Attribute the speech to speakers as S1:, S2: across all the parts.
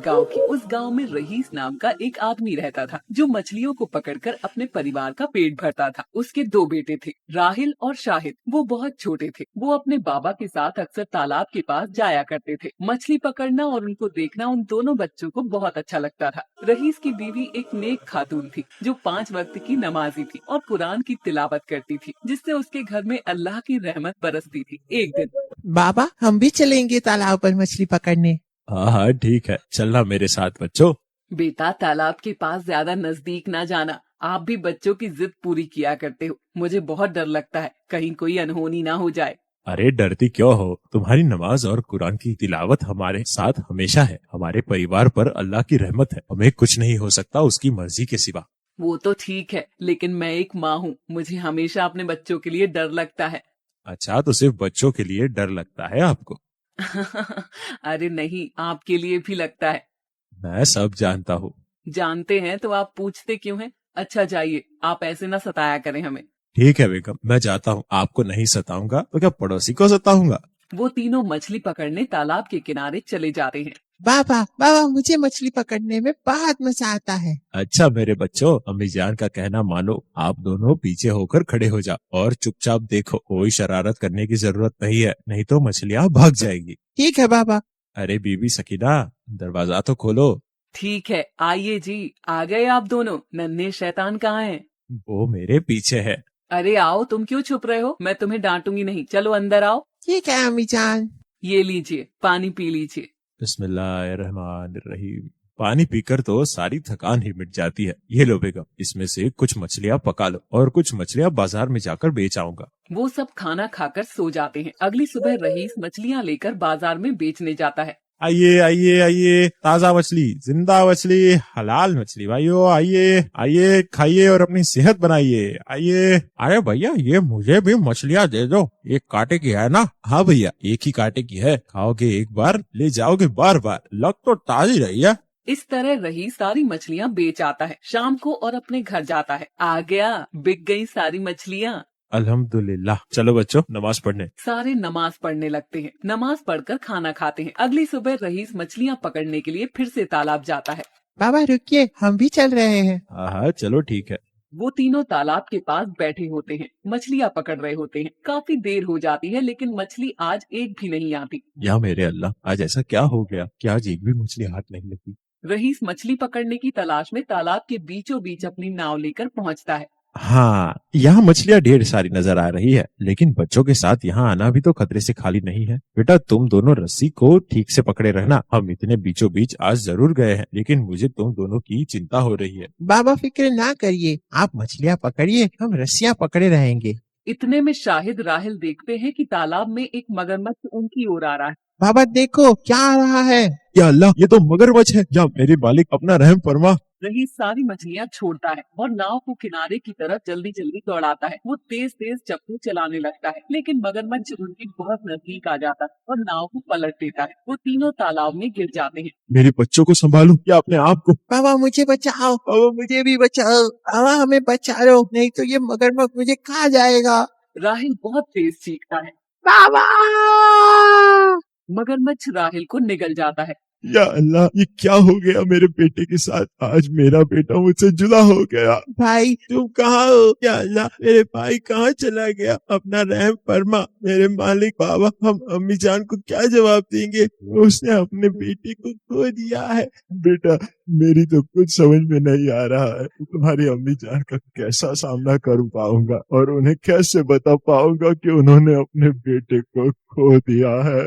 S1: उस गांव में रईस नाम का एक आदमी रहता था जो मछलियों को पकड़कर अपने परिवार का पेट भरता था। उसके 2 बेटे थे, राहिल और शाहिद। वो बहुत छोटे थे। वो अपने बाबा के साथ अक्सर तालाब के पास जाया करते थे। मछली पकड़ना और उनको देखना उन दोनों बच्चों को बहुत अच्छा लगता था। रईस की बीवी एक नेक खातून थी जो 5 वक्त की नमाजी थी और कुरान की तिलावत करती थी, जिससे उसके घर में अल्लाह की रहमत बरसती थी। एक दिन
S2: बाबा हम भी चलेंगे तालाब पर मछली पकड़ने।
S3: हाँ हाँ ठीक है, चलना मेरे साथ बच्चों।
S1: बेटा, तालाब के पास ज्यादा नजदीक ना जाना। आप भी बच्चों की जिद पूरी किया करते हो। मुझे बहुत डर लगता है कहीं कोई अनहोनी ना हो जाए।
S3: अरे डरती क्यों हो, तुम्हारी नमाज और कुरान की तिलावत हमारे साथ हमेशा है। हमारे परिवार पर अल्लाह की रहमत है, हमें कुछ नहीं हो सकता उसकी मर्जी के सिवा।
S1: वो तो ठीक है, लेकिन मैं एक माँ हूँ, मुझे हमेशा अपने बच्चों के लिए डर लगता है।
S3: अच्छा, तो सिर्फ बच्चों के लिए डर लगता है आपको?
S1: अरे नहीं, आपके लिए भी लगता है।
S3: मैं सब जानता हूँ।
S1: जानते हैं तो आप पूछते क्यों हैं? अच्छा जाइए, आप ऐसे ना सताया करें हमें।
S3: ठीक है बेगम, मैं जाता हूँ। आपको नहीं सताऊंगा तो क्या पड़ोसी को सताऊंगा?
S1: वो तीनों मछली पकड़ने तालाब के किनारे चले जाते हैं।
S2: बाबा बाबा मुझे मछली पकड़ने में बहुत मजा आता है।
S3: अच्छा मेरे बच्चों, अम्मी जान का कहना मानो। आप दोनों पीछे होकर खड़े हो जाओ और चुपचाप देखो। कोई शरारत करने की जरूरत नहीं है, नहीं तो मछलियाँ भाग जाएगी।
S2: ठीक है बाबा।
S3: अरे बीबी सकीना, दरवाजा तो खोलो।
S1: ठीक है, आइए जी। आ गए आप दोनों। नन्हे शैतान कहाँ हैं?
S3: वो मेरे पीछे है।
S1: अरे आओ, तुम क्यों छुप रहे हो? मैं तुम्हें डांटूंगी नहीं, चलो अंदर आओ।
S2: ठीक है अम्मी जान।
S1: ये लीजिए, पानी पी लीजिए।
S3: बिस्मिल्लाहिर्रहमानिर्रहीम। पानी पीकर तो सारी थकान ही मिट जाती है। ये लो बेगम, इसमें से कुछ मछलियाँ पका लो और कुछ मछलियाँ बाजार में जाकर बेच आऊंगा।
S1: वो सब खाना खाकर सो जाते हैं। अगली सुबह रईस मछलियाँ लेकर बाजार में बेचने जाता है।
S3: आइए आइए आइए, ताजा मछली, जिंदा मछली, हलाल मछली भाइयों, आइए आइए, खाइए और अपनी सेहत बनाइए। आइए। अरे भैया, ये मुझे भी मछलियाँ दे दो। एक कांटे की है ना? हाँ भैया, एक ही कांटे की है। खाओगे एक बार, ले जाओगे बार बार। लग तो ताजी रही है।
S1: इस तरह रईस सारी मछलियाँ बेच आता है। शाम को और अपने घर जाता है। आ गया, बिक गई सारी मछलियाँ।
S3: अल्हम्दुलिल्लाह। चलो बच्चों, नमाज पढ़ने।
S1: सारे नमाज पढ़ने लगते हैं। नमाज पढ़कर खाना खाते हैं। अगली सुबह रईस मछलियाँ पकड़ने के लिए फिर से तालाब जाता है।
S2: बाबा रुकिए, हम भी चल रहे हैं।
S3: हाँ हाँ चलो ठीक है।
S1: वो तीनों तालाब के पास बैठे होते हैं, मछलियाँ पकड़ रहे होते हैं। काफी देर हो जाती है, लेकिन मछली आज एक भी नहीं आती।
S3: या मेरे अल्लाह, आज ऐसा क्या हो गया कि आज एक भी मछली हाथ नहीं लगी?
S1: रईस मछली पकड़ने की तलाश में तालाब के बीचों बीच अपनी नाव लेकर पहुंचता है।
S3: हाँ, यहाँ मछलियाँ ढेर सारी नजर आ रही है, लेकिन बच्चों के साथ यहाँ आना भी तो खतरे से खाली नहीं है। बेटा तुम दोनों रस्सी को ठीक से पकड़े रहना। हम इतने बीचों बीच आज जरूर गए हैं, लेकिन मुझे तुम दोनों की चिंता हो रही है।
S2: बाबा फिक्र ना करिए, आप मछलियाँ पकड़िए, हम रस्सियाँ पकड़े रहेंगे।
S1: इतने में शाहिद राहिल देखते हैं कि तालाब में एक मगरमच्छ उनकी ओर आ रहा है।
S2: बाबा देखो क्या आ रहा है।
S3: या अल्लाह, ये तो मगरमच्छ है। या मेरे मालिक, अपना रहम फरमा।
S1: रईस सारी मछलियाँ छोड़ता है और नाव को किनारे की तरफ जल्दी जल्दी दौड़ाता है। वो तेज तेज चप्पू चलाने लगता है, लेकिन मगरमच्छ उनके बहुत नजदीक आ जाता है और नाव को पलट देता है। वो तीनों तालाब में गिर जाते हैं।
S3: मेरे बच्चों को संभालो या अपने आप को।
S2: बाबा मुझे बचाओ, बाबा मुझे भी बचाओ, बाबा हमें बचा लो, नहीं तो ये मगरमच्छ मुझे खा जाएगा।
S1: राहिल बहुत तेज चीखता है।
S2: बाबा
S1: मगरमच्छ राहिल को निगल जाता है।
S3: या अल्लाह, ये क्या हो गया मेरे बेटे के साथ? आज मेरा बेटा मुझसे जुदा हो गया।
S2: भाई
S3: तुम कहाँ हो? या अल्लाह, मेरे भाई कहाँ चला गया? अपना रहम फरमा मेरे मालिक। बाबा, हम अम्मी जान को क्या जवाब देंगे? उसने अपने बेटे को खो दिया है। बेटा, मेरी तो कुछ समझ में नहीं आ रहा है। तुम्हारी अम्मी जान का कैसा सामना कर पाऊंगा और उन्हें कैसे बता पाऊंगा कि उन्होंने अपने बेटे को खो दिया है।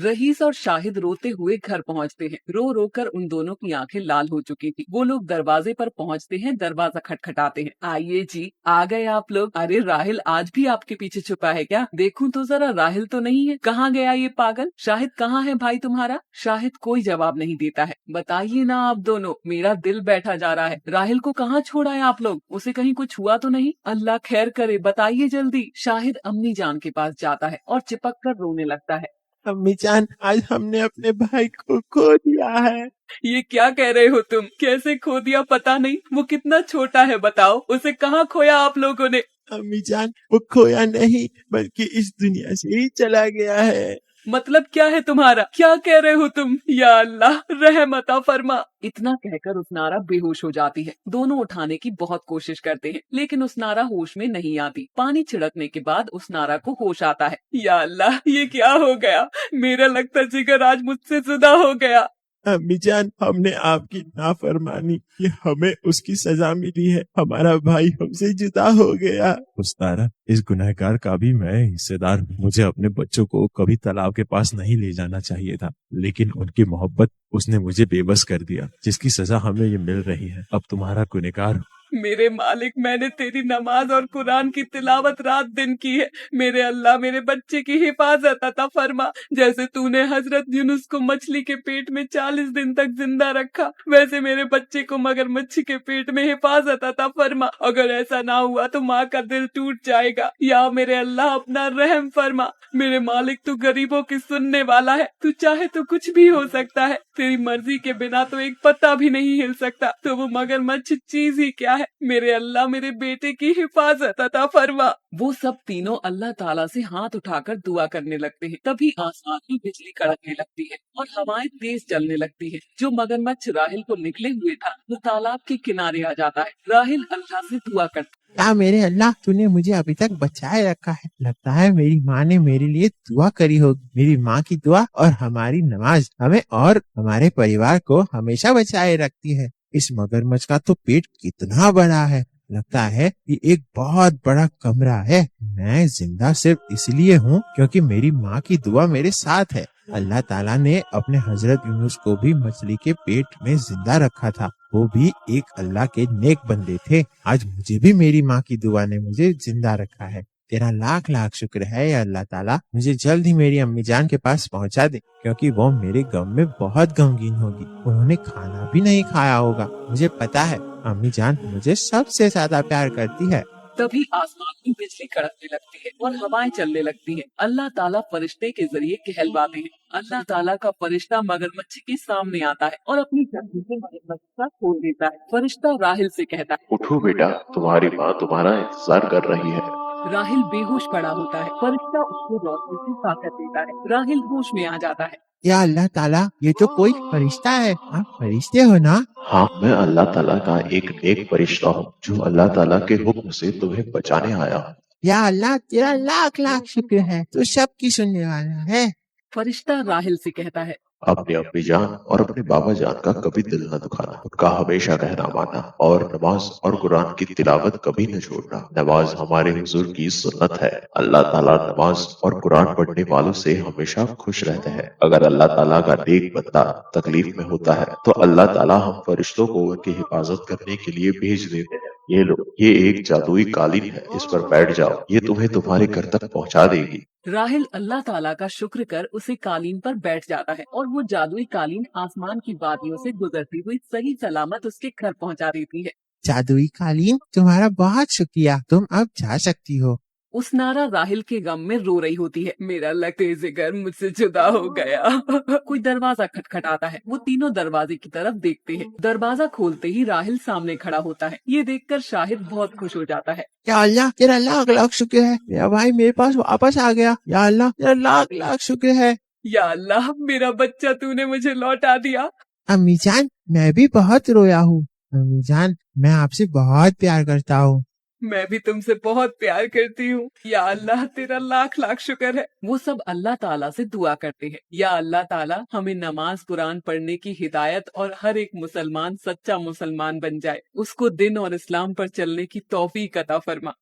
S1: रईस और शाहिद रोते हुए घर पहुंचते हैं। रो रो कर उन दोनों की आंखें लाल हो चुकी थी। वो लोग दरवाजे पर पहुंचते हैं, दरवाजा खटखटाते हैं। आइए जी, आ गए आप लोग। अरे राहिल आज भी आपके पीछे छुपा है क्या? देखूं तो जरा, राहिल तो नहीं है। कहाँ गया ये पागल? शाहिद कहाँ है भाई तुम्हारा? शाहिद कोई जवाब नहीं देता है। बताइए ना आप दोनों, मेरा दिल बैठा जा रहा है। राहिल को कहाँ छोड़ा है आप लोग? उसे कहीं कुछ हुआ तो नहीं? अल्लाह खैर करे, बताइए जल्दी। शाहिद अम्मी जान के पास जाता है और चिपक कर रोने लगता है।
S2: अम्मी जान, आज हमने अपने भाई को खो दिया है।
S1: ये क्या कह रहे हो तुम? कैसे खो दिया पता नहीं? वो कितना छोटा है बताओ, उसे कहाँ खोया आप लोगों ने?
S2: अम्मी जान, वो खोया नहीं बल्कि इस दुनिया से ही चला गया है।
S1: मतलब क्या है तुम्हारा, क्या कह रहे हो तुम? या अल्लाह रहम अता फरमा। इतना कहकर उसनारा बेहोश हो जाती है। दोनों उठाने की बहुत कोशिश करते हैं, लेकिन उसनारा होश में नहीं आती। पानी छिड़कने के बाद उसनारा को होश आता है। या अल्लाह, ये क्या हो गया? मेरा लगता जिगर आज मुझसे जुदा हो गया।
S3: अम्मी जान, हमने आपकी नाफरमानी की, हमें उसकी सजा मिली है। हमारा भाई हमसे जुदा हो गया। उस्तारा, इस गुनहगार का भी मैं हिस्सेदार हूँ। मुझे अपने बच्चों को कभी तालाब के पास नहीं ले जाना चाहिए था, लेकिन उनकी मोहब्बत उसने मुझे बेबस कर दिया, जिसकी सजा हमें ये मिल रही है। अब तुम्हारा गुनहगार हूँ।
S1: मेरे मालिक, मैंने तेरी नमाज और कुरान की तिलावत रात दिन की है। मेरे अल्लाह, मेरे बच्चे की हिफाजत अता फरमा। जैसे तूने हजरत यूनुस को मछली के पेट में 40 दिन तक जिंदा रखा, वैसे मेरे बच्चे को मगरमच्छ के पेट में हिफाजत अता फरमा। अगर ऐसा ना हुआ तो माँ का दिल टूट जाएगा। या मेरे अल्लाह, अपना रहम फरमा। मेरे मालिक, तू गरीबों की सुनने वाला है। तू चाहे तो कुछ भी हो सकता है। तेरी मर्जी के बिना तो एक पत्ता भी नहीं हिल सकता। तो वो मगरमच्छ चीज ही क्या है। मेरे अल्लाह, मेरे बेटे की हिफाजत अता फरमा। वो सब तीनों अल्लाह ताला से हाथ उठाकर दुआ करने लगते हैं। तभी आसमान में बिजली कड़कने लगती है और हवाएं तेज चलने लगती है। जो मगरमच्छ राहिल को निकले हुए था, वो तालाब के किनारे आ जाता है। राहिल अल्लाह से दुआ करता है।
S2: या मेरे अल्लाह, तूने मुझे अभी तक बचाए रखा है। लगता है मेरी माँ ने मेरे लिए दुआ करी होगी। मेरी माँ की दुआ और हमारी नमाज हमें और हमारे परिवार को हमेशा बचाए रखती है। इस मगरमच्छ का तो पेट कितना बड़ा है। लगता है ये एक बहुत बड़ा कमरा है। मैं जिंदा सिर्फ इसलिए हूँ क्योंकि मेरी माँ की दुआ मेरे साथ है। अल्लाह ताला ने अपने हजरत यूनुस को भी मछली के पेट में जिंदा रखा था। वो भी एक अल्लाह के नेक बंदे थे। आज मुझे भी मेरी माँ की दुआ ने मुझे जिंदा रखा है। तेरा लाख लाख शुक्र है या अल्लाह ताला। मुझे जल्द ही मेरी अम्मी जान के पास पहुंचा दे, क्योंकि वो मेरे गम में बहुत गमगीन होगी। उन्होंने खाना भी नहीं खाया होगा। मुझे पता है अम्मी जान मुझे सबसे ज्यादा प्यार करती है।
S1: तभी आसमान में बिजली कड़कने लगती है और हवाएं चलने लगती हैं। अल्लाह ताला फरिश्ते के जरिए कहलवाते हैं। अल्लाह ताला का फरिश्ता मगरमच्छ के सामने आता है और अपनी गर्दन से मगरमच्छ का खोल देता है। फरिश्ता राहिल से कहता है,
S4: उठो बेटा, तुम्हारी माँ तुम्हारा इंतजार कर रही है।
S1: राहिल बेहोश पड़ा होता है। फरिश्ता उसको रोशनी से ताकत देता है। राहिल होश में आ जाता है।
S2: या अल्लाह ताला, ये तो कोई फरिश्ता है। आप फरिश्ते हो ना?
S4: हाँ, मैं अल्लाह ताला का एक नेक फरिश्ता हूँ, जो अल्लाह ताला के हुक्म से तुम्हें बचाने आया हूँ।
S2: या अल्लाह, तेरा लाख लाख शुक्र है। तू सबकी सुनने वाला है।
S1: फरिश्ता राहिल से कहता है,
S4: अपने अम्मी जान और अपने बाबा जान का कभी दिल न दुखाना, उनका हमेशा कहना मानना और नमाज और कुरान की तिलावत कभी न छोड़ना। नमाज हमारे हुजूर की सुन्नत है। अल्लाह ताला नमाज और कुरान पढ़ने वालों से हमेशा खुश रहते हैं। अगर अल्लाह ताला का नेक बंदा तकलीफ में होता है तो अल्लाह ताला हम फरिश्तों को उनकी हिफाजत करने के लिए भेज देते हैं। ये लो, ये एक जादुई कालीन है, इस पर बैठ जाओ, ये तुम्हें तुम्हारे घर तक पहुंचा देगी।
S1: राहिल अल्लाह ताला का शुक्र कर उसे कालीन पर बैठ जाता है और वो जादुई कालीन आसमान की वादियों से गुजरती हुई सही सलामत उसके घर पहुंचा देती है।
S2: जादुई कालीन, तुम्हारा बहुत शुक्रिया। तुम अब जा सकती हो।
S1: उसनारा राहिल के गम में रो रही होती है। मेरा लगते जिगर मुझसे जुदा हो गया। कोई दरवाजा खटखटाता है। वो तीनों दरवाजे की तरफ देखते हैं। दरवाजा खोलते ही राहिल सामने खड़ा होता है। ये देखकर शाहिद बहुत खुश हो जाता है।
S2: या अल्लाह, तेरा लाख लाख शुक्र है। मेरा भाई मेरे पास वापस आ गया। या अल्लाह, तेरा लाख लाख शुक्र है।
S1: या अल्लाह, मेरा बच्चा तूने मुझे लौटा दिया।
S2: अम्मी जान, मैं भी बहुत रोया हूँ। अम्मी जान, मैं आपसे बहुत प्यार करता हूँ।
S1: मैं भी तुमसे बहुत प्यार करती हूँ। या अल्लाह, तेरा लाख लाख शुक्र है। वो सब अल्लाह ताला से दुआ करते हैं। या अल्लाह ताला, हमें नमाज कुरान पढ़ने की हिदायत और हर एक मुसलमान सच्चा मुसलमान बन जाए। उसको दिन और इस्लाम पर चलने की तौफीक अता फरमा।